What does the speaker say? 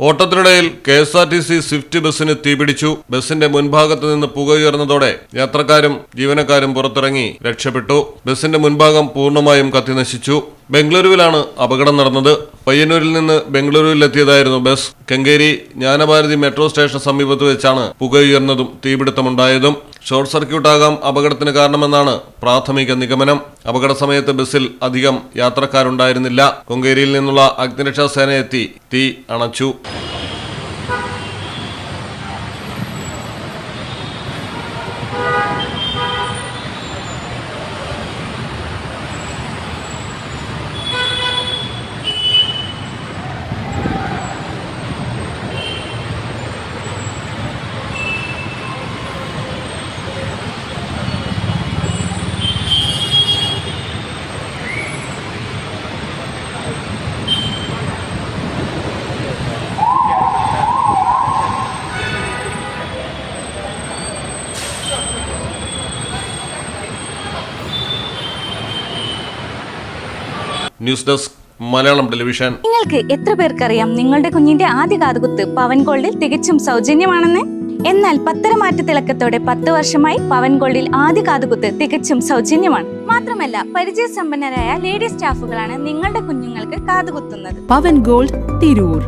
ഓട്ടത്തിനിടയിൽ KSRTC Swift ബസ്സിന് തീപിടിച്ചു. ബസിന്റെ മുൻഭാഗത്ത് നിന്ന് പുക ഉയർന്നതോടെ യാത്രക്കാരും ജീവനക്കാരും പുറത്തിറങ്ങി രക്ഷപ്പെട്ടു. ബസിന്റെ മുൻഭാഗം പൂർണ്ണമായും കത്തിനശിച്ചു. ബംഗളൂരുവിലാണ് അപകടം നടന്നത്. പയ്യന്നൂരിൽ നിന്ന് ബംഗളൂരുവിലെത്തിയതായിരുന്നു bus. Kengeri Jnanabharathi metro station സമീപത്ത് വെച്ചാണ് പുകയുയർന്നതും തീപിടുത്തമുണ്ടായതും. ഷോർട്ട് സർക്യൂട്ട് ആകാം അപകടത്തിന് കാരണമെന്നാണ് പ്രാഥമിക നിഗമനം. അപകട സമയത്ത് ബസ്സിൽ അധികം യാത്രക്കാരുണ്ടായിരുന്നില്ല. കൊങ്കേരിയിൽ നിന്നുള്ള അഗ്നിരക്ഷാ സേന എത്തി തീ അണച്ചു. News desk Malayalam television. നിങ്ങൾക്ക് എത്ര പേർക്കറിയാം നിങ്ങളുടെ കുഞ്ഞിന്റെ ആദ്യ കാതുകുത്ത് പവൻ ഗോൾഡിൽ തികച്ചും സൗജന്യമാണെന്ന്? എന്നാൽ പത്തരമാറ്റ തിളക്കത്തോടെ 10 വർഷമായി പവൻ ഗോൾഡിൽ ആദ്യ കാതുകുത്ത് തികച്ചും സൗജന്യമാണ്. മാത്രമല്ല പരിചയസമ്പന്നരായ ലേഡി സ്റ്റാഫുകളാണ് നിങ്ങളുടെ കുഞ്ഞുങ്ങൾക്ക് കാതുകുത്തുന്നത്. പവൻ ഗോൾഡ്, തിരൂർ.